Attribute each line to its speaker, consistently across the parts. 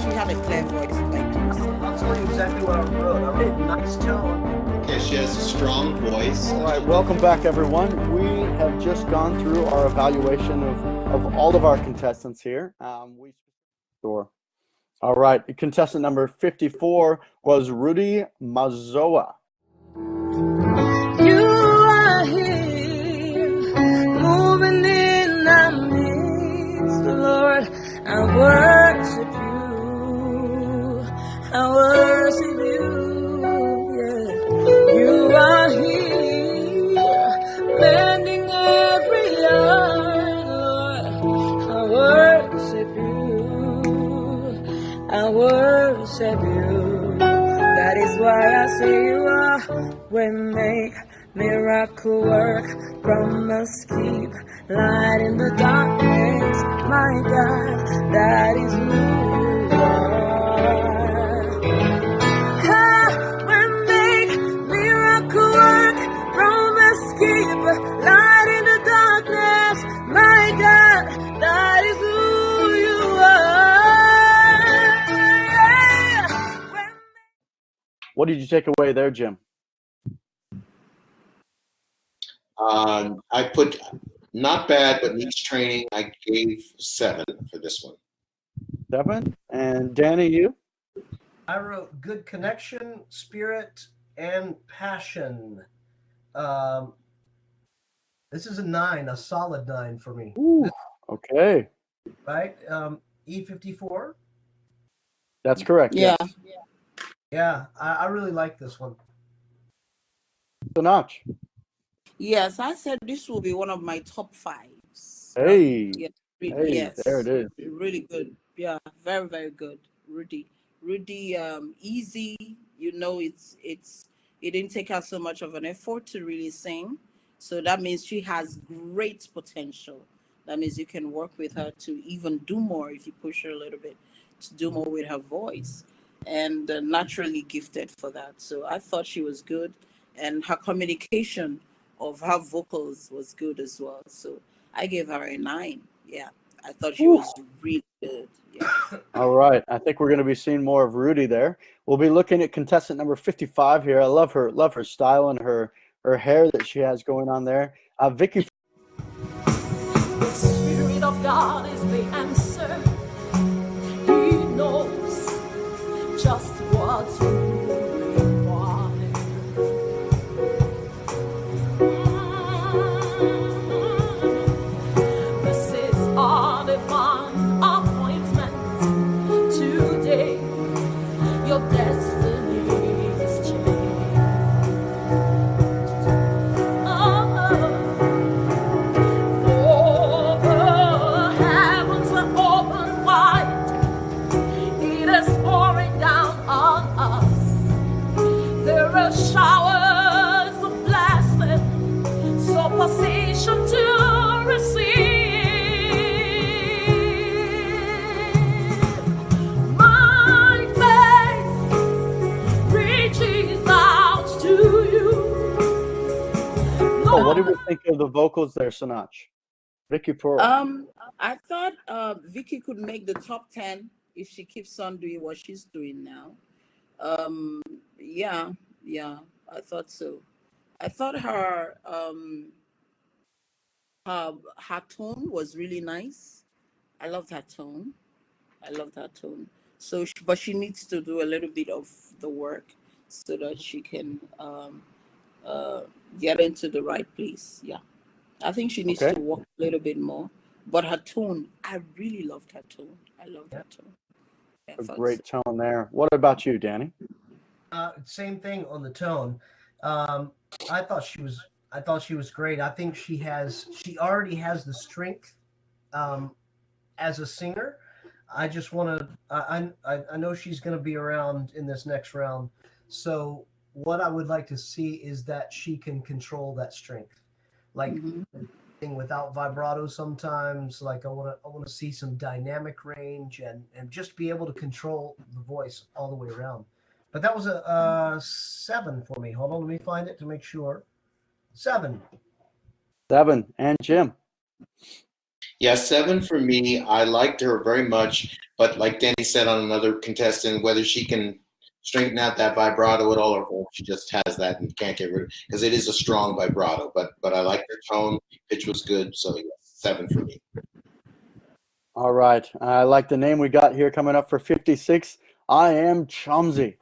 Speaker 1: she had a clear voice like yours.
Speaker 2: I'll tell you exactly what I wrote. I wrote nice tone.
Speaker 3: Yeah, she has a strong voice.
Speaker 4: All right, welcome back, everyone. We have just gone through our evaluation of all of our contestants here. Sure. All right, contestant number 54 was Rudy Mazoa.
Speaker 5: You are here, moving in our midst, Lord. I worship you. I worship you. Yeah. You are here, mending every line, Lord. I worship you. I worship you. That is why I say you are. We make miracle work, promise keep light in the darkness. My God, that is who you are. We make miracle work, promise keep light in the darkness. My God, that is who you are.
Speaker 4: What did you take away there, Jim?
Speaker 3: I put not bad, but needs training. I gave 7 for this one.
Speaker 4: 7. And Danny, you?
Speaker 2: I wrote good connection, spirit, and passion. This is a 9, a solid 9 for me.
Speaker 4: Ooh, okay.
Speaker 2: Right? E54?
Speaker 4: That's correct.
Speaker 1: Yeah.
Speaker 4: Yes.
Speaker 2: Yeah, I really like this one.
Speaker 4: Sinach.
Speaker 1: Yes, I said this will be one of my top 5s.
Speaker 4: Hey.
Speaker 1: Yeah,
Speaker 4: Hey,
Speaker 1: yes.
Speaker 4: there it is.
Speaker 1: Really good. Yeah, very, very good. Rudy, easy. You know, it didn't take her so much of an effort to really sing. So that means she has great potential. That means you can work with her to even do more if you push her a little bit to do more with her voice, and naturally gifted for that. So I thought she was good, and her communication of her vocals was good as well. So I gave her a 9. Yeah, I thought she was really good. Yeah.
Speaker 4: All right. I think we're going to be seeing more of Rudy there. We'll be looking at contestant number 55 here. I love her style and her hair that she has going on there. Vicky.
Speaker 5: The Spirit of God is the answer. He knows just what you require. This is our divine appointment today. Your destiny is changed. For the heavens are open wide. It is pouring down on us. There are showers of blessing, so position to receive. My faith reaches out to you.
Speaker 4: What did we think of the vocals there, Sinach? Vicky Pearl.
Speaker 1: I thought Vicky could make the top 10 if she keeps on doing what she's doing now. Yeah, I thought so. I thought her tone was really nice. I loved her tone. So, but she needs to do a little bit of the work so that she can get into the right place. Yeah, I think she needs to work a little bit more. But her tone, I really loved her tone. I loved her tone. Yeah,
Speaker 4: a great tone there. What about you, Danny?
Speaker 2: Same thing on the tone. I thought she was great. I think she already has the strength as a singer. I just want to. I know she's going to be around in this next round. So what I would like to see is that she can control that strength, like without vibrato. Sometimes, like I want to see some dynamic range and just be able to control the voice all the way around. But that was a 7 for me. Hold on, let me find it to make sure. 7.
Speaker 4: 7. And Jim?
Speaker 3: Yeah, 7 for me. I liked her very much, but like Danny said on another contestant, whether she can straighten out that vibrato at all, or if she just has that and can't get rid of it, because it is a strong vibrato. But I liked her tone, pitch was good, so yeah, 7 for me.
Speaker 4: All right. I like the name we got here coming up for 56. I Am Chumsy.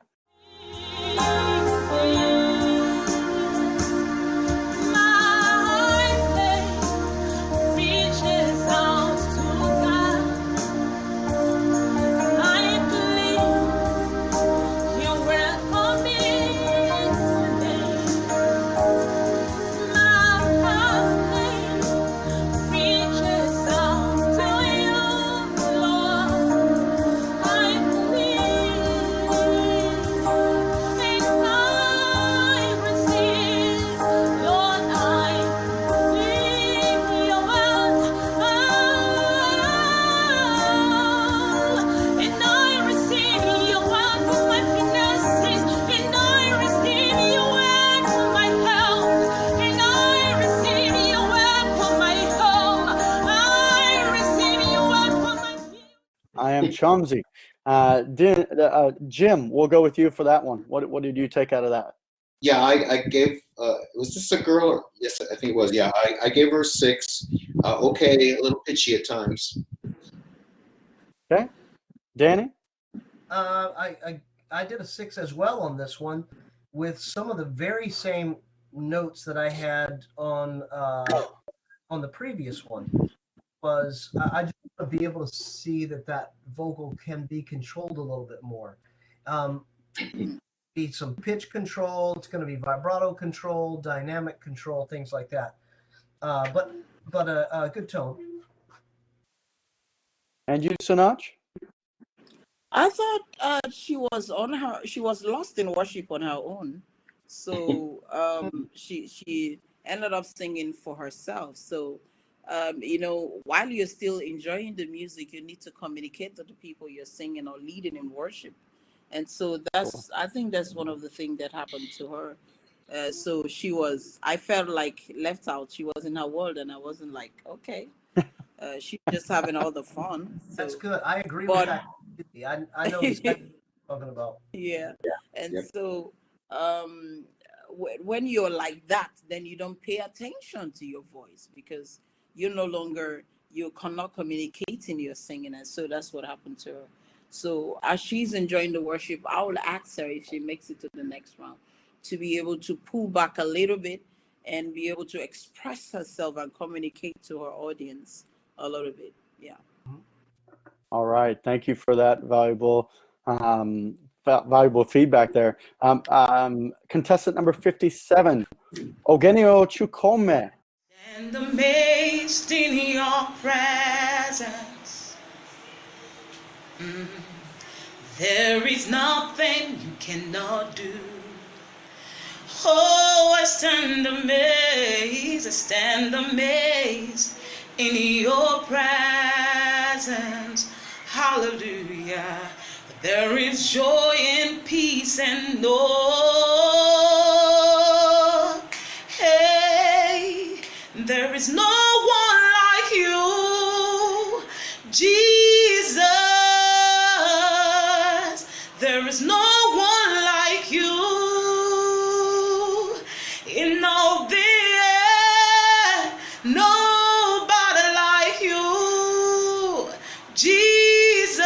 Speaker 4: I Am Chumsy. Jim, we'll go with you for that one. What did you take out of that?
Speaker 3: Yeah, I gave. Was this a girl? Or, yes, I think it was. Yeah, I gave her 6. Okay, a little pitchy at times.
Speaker 4: Okay, Danny.
Speaker 2: I did a 6 as well on this one, with some of the very same notes that I had on the previous one. Was I just want to be able to see that vocal can be controlled a little bit more. Be some pitch control. It's going to be vibrato control, dynamic control, things like that. But a good tone.
Speaker 4: And you, Sinach?
Speaker 1: I thought she was lost in worship on her own. So she ended up singing for herself. So while you're still enjoying the music, you need to communicate to the people you're singing or leading in worship. And so I think that's one of the things that happened to her. So I felt like left out. She was in her world and I wasn't like, okay. She's just having all the fun. So.
Speaker 2: That's good. I agree with that. I know exactly what you're talking about.
Speaker 1: Yeah. And so when you're like that, then you don't pay attention to your voice because you cannot communicate in your singing. And so that's what happened to her. So as she's enjoying the worship, I will ask her if she makes it to the next round to be able to pull back a little bit and be able to express herself and communicate to her audience a little bit. Yeah.
Speaker 4: All right. Thank you for that valuable feedback there. Contestant number 57, Eugenio Chukome.
Speaker 5: And amazed in your presence. There is nothing you cannot do. Oh, I stand amazed in your presence. Hallelujah. There is joy and peace and no. Hey, there is no one like you, Jesus. There is no one like you in all the earth. Nobody like you, Jesus.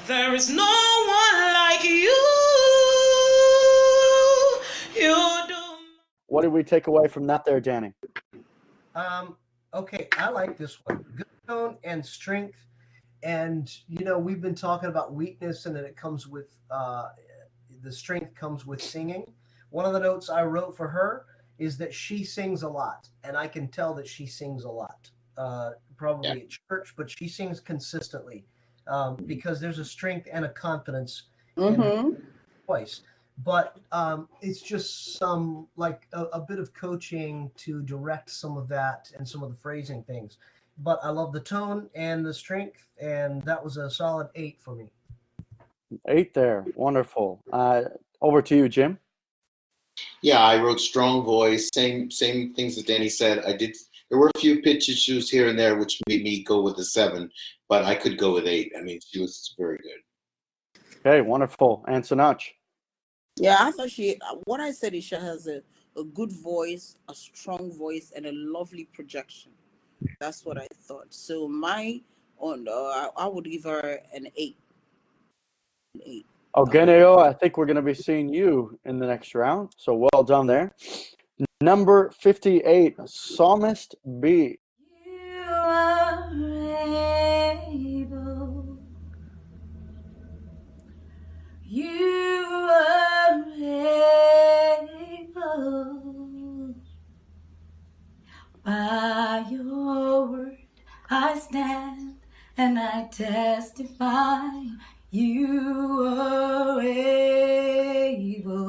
Speaker 5: There is no one like you. You do.
Speaker 4: What did we take away from that there, Danny?
Speaker 2: Okay, I like this one. Good tone and strength. And, we've been talking about weakness and that it comes with, the strength comes with singing. One of the notes I wrote for her is that she sings a lot. And I can tell that she sings a lot, probably at church, but she sings consistently because there's a strength and a confidence in her voice. But it's just some, like a bit of coaching to direct some of that and some of the phrasing things. But I love the tone and the strength, and that was a solid 8 for me.
Speaker 4: 8 there. Wonderful. Over to you, Jim.
Speaker 3: Yeah, I wrote strong voice, same things that Danny said. I did There were a few pitch issues here and there, which made me go with a 7, but I could go with 8. I mean, she was very good.
Speaker 4: Okay, wonderful. And Sinach.
Speaker 1: Yeah, I thought what I said is she has a good voice, a strong voice, and a lovely projection. That's what I thought. So I would give her an 8. An 8.
Speaker 4: Geneo, I think we're going to be seeing you in the next round. So well done there. Number 58, Psalmist B.
Speaker 5: You are able. You are able. By your word I stand and I testify. You are able.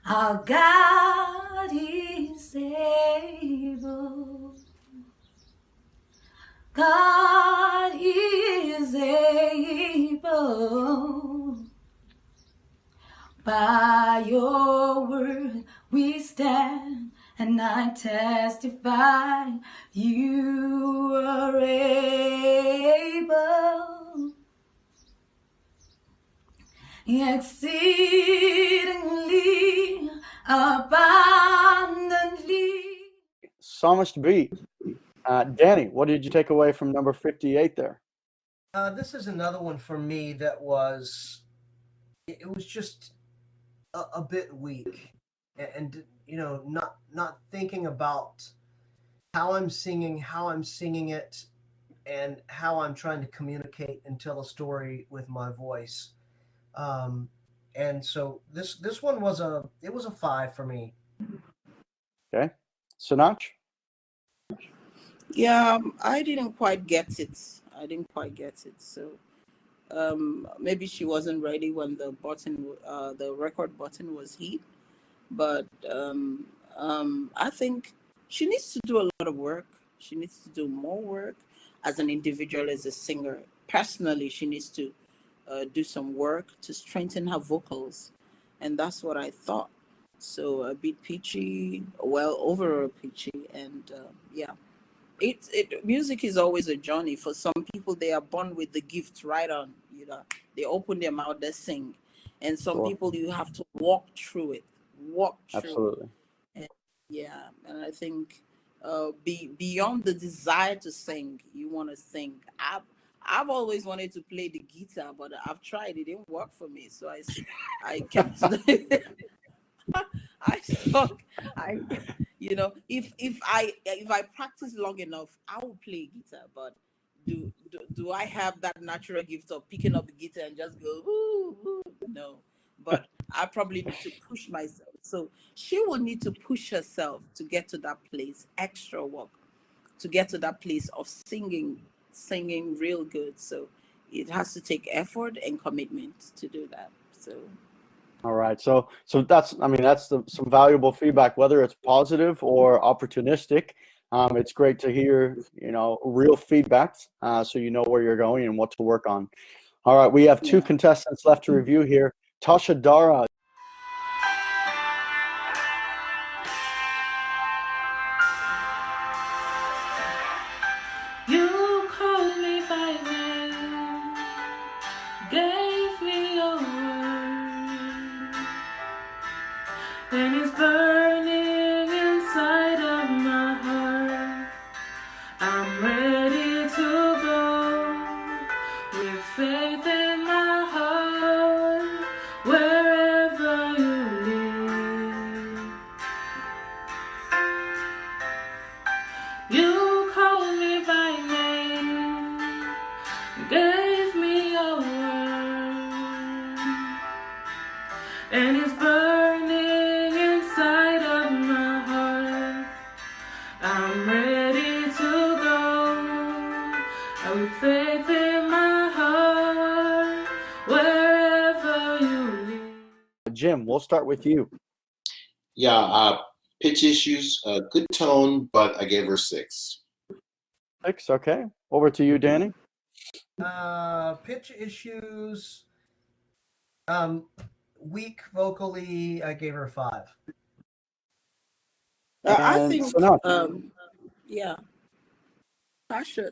Speaker 5: Our God is able. God is able. By your word we stand and I testify. You are able. Exceedingly abundantly.
Speaker 4: Psalmist B. Danny, what did you take away from number 58 there?
Speaker 2: This is another one for me that was, it was just a bit weak, and not thinking about how I'm singing it, and how I'm trying to communicate and tell a story with my voice. And so this one was a 5 for me.
Speaker 4: Okay. Sinach?
Speaker 1: Yeah, I didn't quite get it. So maybe she wasn't ready when the record button was hit. But I think she needs to do a lot of work. She needs to do more work as an individual, as a singer. Personally, she needs to do some work to strengthen her vocals, and that's what I thought. So a bit pitchy, well, overall pitchy, and yeah. Music is always a journey. For some people, they are born with the gift right on. They open their mouth, they sing, and some
Speaker 4: Sure.
Speaker 1: people you have to walk through it.
Speaker 4: Absolutely.
Speaker 1: And, yeah, and I think beyond the desire to sing, you want to sing. I've always wanted to play the guitar, but I've tried. It didn't work for me, so I kept. I stuck. If I practice long enough, I will play guitar. But do I have that natural gift of picking up the guitar and just go ooh, ooh? No. But I probably need to push myself. So she will need to push herself to get to that place, extra work, to get to that place of singing real good. So it has to take effort and commitment to do that. So.
Speaker 4: All right. So that's some valuable feedback, whether it's positive or opportunistic. It's great to hear, real feedback, so you know where you're going and what to work on. All right. We have 2 contestants left to review here. Tasha Dara.
Speaker 5: You called me by name, gave me your word, and it's burning inside of my heart. I'm ready to go with faith in my heart, wherever you lead. You called me by name, gave me your word, and it's burning inside of my heart. I'm ready to go with faith in my heart, wherever you lead.
Speaker 4: Jim, we'll start with you.
Speaker 3: Yeah, pitch issues, good tone, but I gave her 6.
Speaker 4: 6, okay. Over to you, Danny.
Speaker 2: Pitch issues, weak vocally, I gave her 5.
Speaker 1: I
Speaker 4: And
Speaker 1: think,
Speaker 4: Sinach.
Speaker 1: yeah, Tasha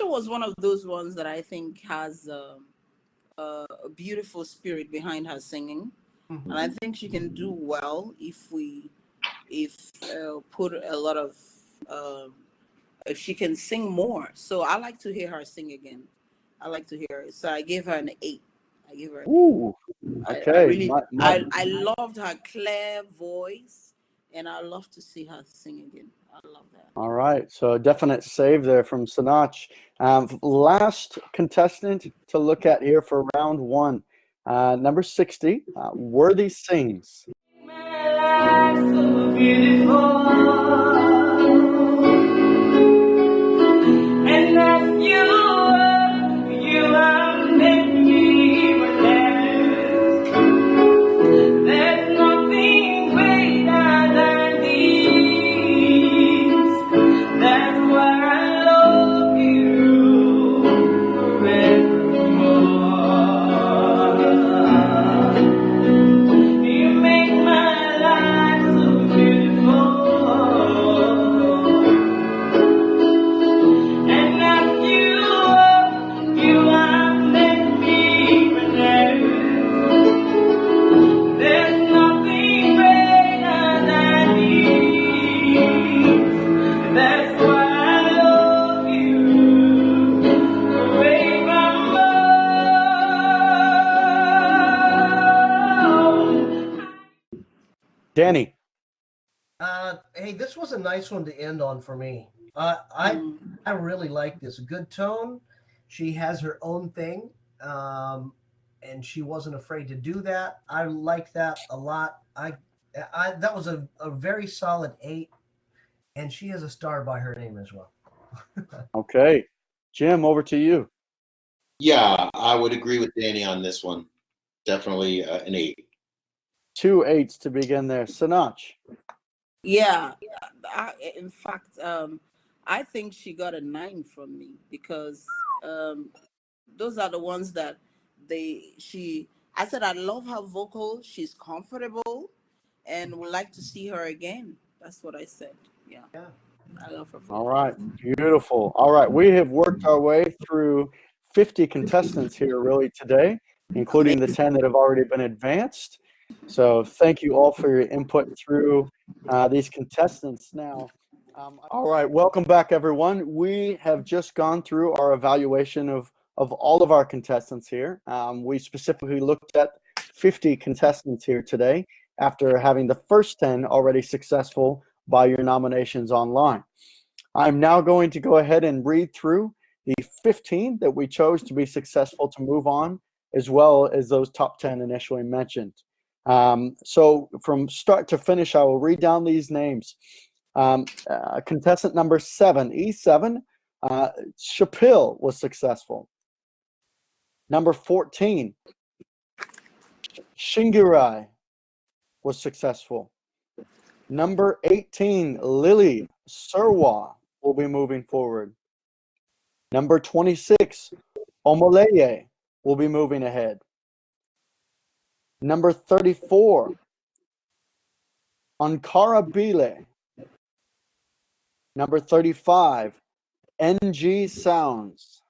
Speaker 1: was one of those ones that I think has a beautiful spirit behind her singing, and I
Speaker 2: Mhm.
Speaker 1: think she can do well if put a lot of um if she can sing more. So I like to hear her sing again. I like to hear it. So I gave her an 8. I gave her an 8.
Speaker 4: Ooh,
Speaker 1: I
Speaker 4: okay.
Speaker 1: really
Speaker 4: My
Speaker 1: I loved her clear voice, and I love to see her sing again. I love that.
Speaker 4: All right, so a definite save there from Sinach. Last contestant to look at here for round one, number 60, Worthy Sings.
Speaker 5: My life so beautiful, and that's you have made me blessed. There's nothing greater than these. That's why I love you forevermore. You make my life so beautiful, and as you have made me blessed. There's nothing greater than these. That's why I love you forevermore.
Speaker 4: Danny.
Speaker 2: Hey, this was a nice one to end on for me.
Speaker 1: Mm.
Speaker 2: I really like this. Good tone. She has her own thing, and she wasn't afraid to do that. I like that a lot. I that was a very solid 8, and she has a star by her name as well.
Speaker 4: Okay. Jim, over to you.
Speaker 3: Yeah, I would agree with Danny on this one. Definitely an 8.
Speaker 4: 2 8s to begin there. Sinach.
Speaker 1: Yeah, in fact, I think she got a 9 from me because those are the ones that she. I said I love her vocal. She's comfortable, and would like to see her again. That's what I said. Yeah,
Speaker 2: Yeah.
Speaker 1: I love her
Speaker 4: All
Speaker 1: vocal.
Speaker 4: right, beautiful. All right, we have worked our way through 50 contestants here really today, including the
Speaker 1: Amazing.
Speaker 4: 10 that have already been advanced. So thank you all for your input through these contestants now. All right, welcome back, everyone. We have just gone through our evaluation of all of our contestants here. We specifically looked at 50 contestants here today after having the first 10 already successful by your nominations online. I'm now going to go ahead and read through the 15 that we chose to be successful to move on, as well as those top 10 initially mentioned. So from start to finish, I will read down these names. Contestant number 7, E7, Shapil was successful. Number 14, Shingirai was successful. Number 18, Lily Surwa will be moving forward. Number 26, Omoleye will be moving ahead. Number 34, Ankara Bile. Number 35, NG Sounds.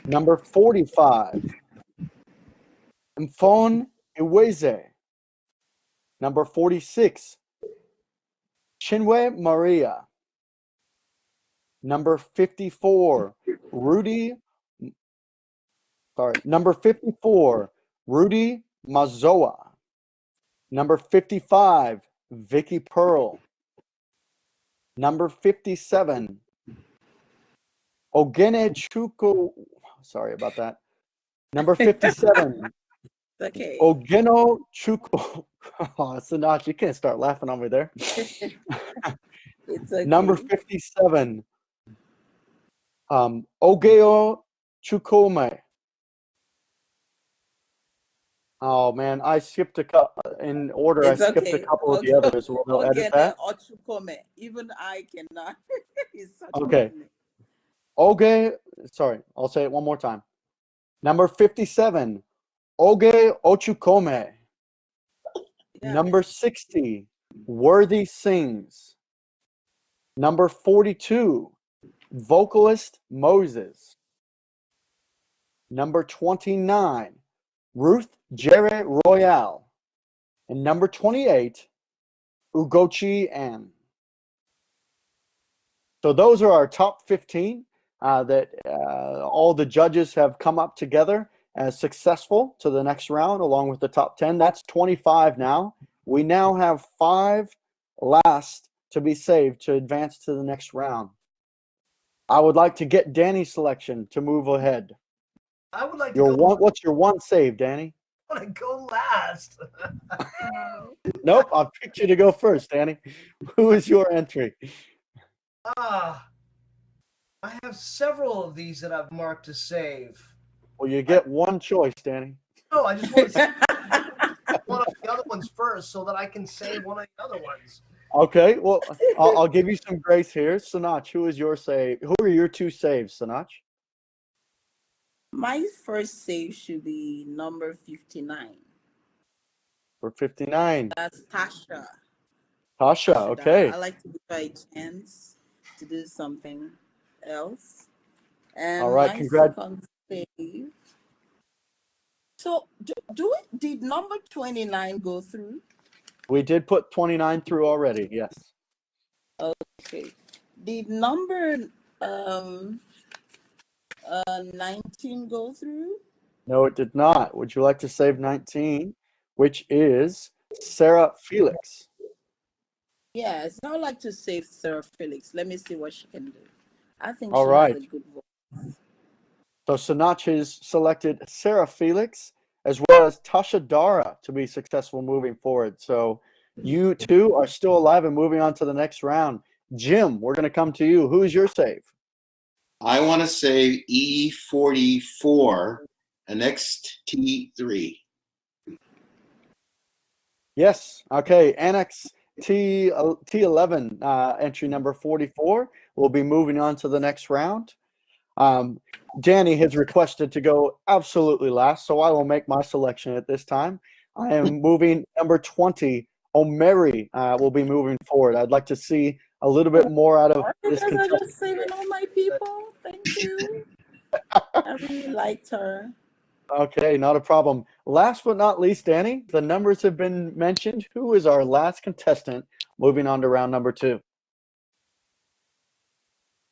Speaker 4: Number 45, Mfon Iweze. Number 46, Chinwe Maria. Number 54, Number 54, Rudy Mazoa. Number 55, Vicky Pearl. Number 57, Ogene Chuko. Sorry about that. Number 57,
Speaker 1: Okay.
Speaker 4: Ogeno Chuko. Oh, Sinach, you can't start laughing on me there.
Speaker 1: It's okay.
Speaker 4: Number 57, Ogeo Chukome. Oh man, I skipped a couple in order.
Speaker 1: It's
Speaker 4: I skipped a
Speaker 1: okay.
Speaker 4: couple of the
Speaker 1: Okay.
Speaker 4: others. Will they'll edit
Speaker 1: Okay.
Speaker 4: that?
Speaker 1: Ochukome. Even I cannot. It's such a
Speaker 4: Okay.
Speaker 1: good name.
Speaker 4: Oge, sorry, I'll say it one more time. Number 57, Oge Ochukome.
Speaker 1: Yeah.
Speaker 4: Number 60, Worthy Sings. Number 42, vocalist Moses. Number 29, Ruth Jarrett Royale. And number 28, Ugochi Ann. So those are our top 15 that all the judges have come up together as successful to the next round, along with the top 10. That's 25 now. We now have 5 last to be saved to advance to the next round. I would like to get Danny's selection to move ahead.
Speaker 2: I would like to go.
Speaker 4: What's your one save, Danny?
Speaker 2: I want to go last.
Speaker 4: Nope, I'll pick you to go first, Danny. Who is your entry?
Speaker 2: I have several of these that I've marked to save.
Speaker 4: Well, you get one choice, Danny.
Speaker 2: No, I just want to save one of the other ones first so that I can save one of the other ones.
Speaker 4: Okay, well, I'll give you some grace here. Sinach, who is your save? Who are your 2 saves, Sinach?
Speaker 1: My first save should be number 59.
Speaker 4: For 59.
Speaker 1: That's Tasha.
Speaker 4: Tasha, okay.
Speaker 1: I like to give her a chance to do something else. And
Speaker 4: All right,
Speaker 1: my
Speaker 4: congrats.
Speaker 1: second save. So, did number 29 go through?
Speaker 4: We did put 29 through already, yes.
Speaker 1: Okay. Did number 19 go through?
Speaker 4: No, it did not. Would you like to save 19, which is Sarah Felix?
Speaker 1: Yes, I would like to save Sarah Felix. Let me see what she can do. I think
Speaker 4: All
Speaker 1: she
Speaker 4: right.
Speaker 1: has a good voice.
Speaker 4: So Sinach has selected Sarah Felix as well as Tasha Dara to be successful moving forward. So you 2 are still alive and moving on to the next round. Jim, we're going to come to you. Who is your save?
Speaker 3: I want to say E44, Annex T3.
Speaker 4: Yes. Okay. Annex T11, entry number 44. We'll be moving on to the next round. Danny has requested to go absolutely last, so I will make my selection at this time. I am moving number 20. O'Mary will be moving forward. I'd like to see a little bit more out of this
Speaker 1: Because I
Speaker 4: contestant.
Speaker 1: just saving all my people. Thank you. I really liked her.
Speaker 4: Okay, not a problem. Last but not least, Danny, the numbers have been mentioned. Who is our last contestant moving on to round number 2?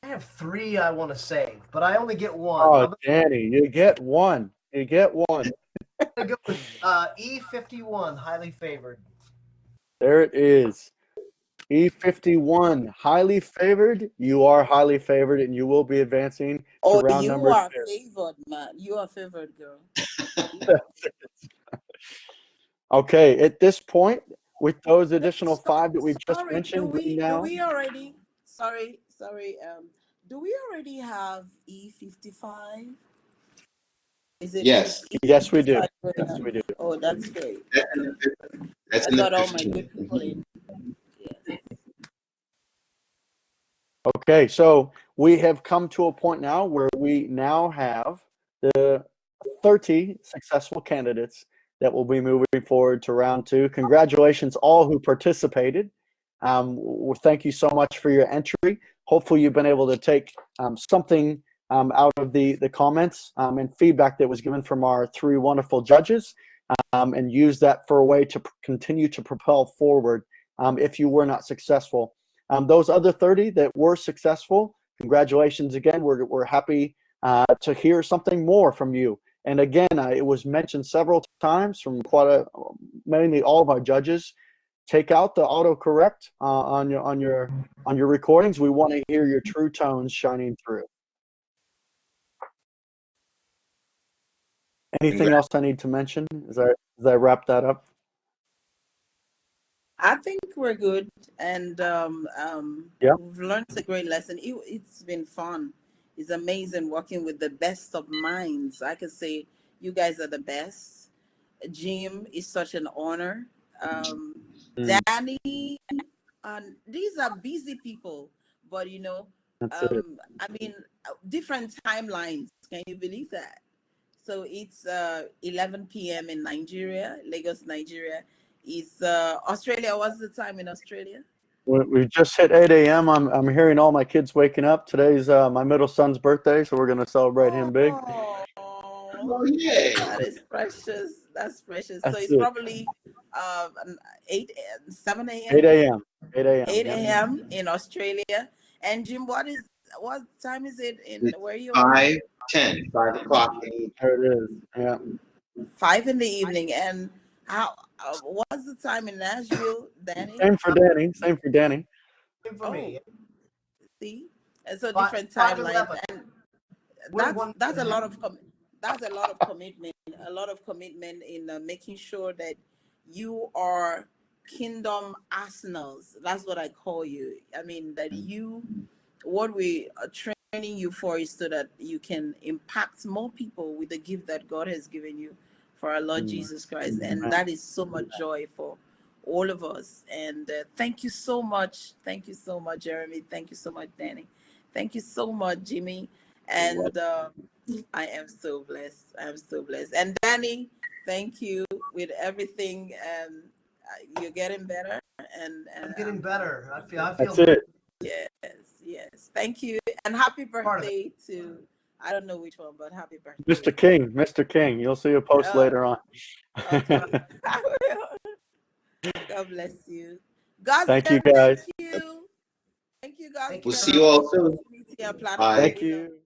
Speaker 2: I have 3 I want to save, but I only get one.
Speaker 4: Oh, Danny, you get one. You get one.
Speaker 2: I'm going to go with E51, highly favored.
Speaker 4: There it is. E51, highly favored. You are highly favored, and you will be advancing to
Speaker 1: Oh,
Speaker 4: round
Speaker 1: you
Speaker 4: number
Speaker 1: are
Speaker 4: 2.
Speaker 1: favored, man. You are favored, girl.
Speaker 4: Okay, at this point, with those additional 5 that we've just
Speaker 1: Sorry,
Speaker 4: mentioned, we now.
Speaker 1: do we already? Sorry. Do we already have E55? Is it?
Speaker 3: Yes.
Speaker 4: Yes, we do.
Speaker 1: E55?
Speaker 4: Yes, we do.
Speaker 1: Oh, that's great.
Speaker 3: That's
Speaker 1: I
Speaker 3: in the
Speaker 1: got all my
Speaker 3: 15.
Speaker 1: good people in. Yes.
Speaker 4: Okay, so we have come to a point now where we now have the 30 successful candidates that will be moving forward to round 2. Congratulations, all who participated. Thank you so much for your entry. Hopefully, you've been able to take something out of the comments and feedback that was given from our 3 wonderful judges, and use that for a way to continue to propel forward if you were not successful. Those other 30 that were successful, congratulations again. We're happy to hear something more from you. And again, it was mentioned several times from mainly all of our judges. Take out the autocorrect on your recordings. We want to hear your true tones shining through. Anything else I need to mention as I wrap that up?
Speaker 1: I think we're good, and
Speaker 4: Yeah.
Speaker 1: we've learned a great lesson. It's been fun. It's amazing working with the best of minds. I could say you guys are the best. Jim is such an honor. Danny, and these are busy people, but
Speaker 4: That's it.
Speaker 1: I mean, different timelines. Can you believe that? So it's 11 p.m. in Nigeria, Lagos, Nigeria. Is Australia? What's the time in Australia?
Speaker 4: We've just hit 8 a.m. I'm hearing all my kids waking up. Today's my middle son's birthday, so we're going to celebrate him big.
Speaker 3: Oh, yay.
Speaker 1: That is precious. That's precious. So
Speaker 4: That's
Speaker 1: it's
Speaker 4: it.
Speaker 1: probably 7 a.m.
Speaker 4: 8 a.m. 8 a.m.
Speaker 1: 8
Speaker 4: yeah.
Speaker 1: a.m. in Australia. And Jim, what time is it in
Speaker 3: It's
Speaker 1: where you are?
Speaker 3: 5:10, 5 o'clock.
Speaker 4: There it is. Yeah.
Speaker 1: 5 in the evening. And how? What's the time in Nashville, Danny?
Speaker 4: Same for Danny. Same for Danny.
Speaker 2: Same for me.
Speaker 1: See, and so
Speaker 2: Five-
Speaker 1: different
Speaker 2: 5:11.
Speaker 1: timelines, and
Speaker 2: We're one-
Speaker 1: that's a lot of that's a lot of commitment, in making sure that you are kingdom arsenals. That's what I call you. I mean that what we are training you for is so that you can impact more people with the gift that God has given you for our Lord Jesus Christ, and that is so much joy for all of us. And thank you so much. Thank you so much, Jeremy. Thank you so much, Danny. Thank you so much, Jimmy. And I am so blessed. I am so blessed. And Danny, thank you with everything. You're getting better. And
Speaker 2: I'm getting better. I feel
Speaker 4: That's it.
Speaker 1: Yes. Thank you. And happy
Speaker 2: Part of
Speaker 1: birthday to, I don't know which one, but happy birthday.
Speaker 4: Mr. King. You'll see a post later on.
Speaker 1: Okay. God bless you. Gosgem,
Speaker 4: Thank you, guys.
Speaker 1: Thank you, Gosgem.
Speaker 3: We'll see you all soon.
Speaker 1: Bye.
Speaker 3: Bye.
Speaker 4: Thank you.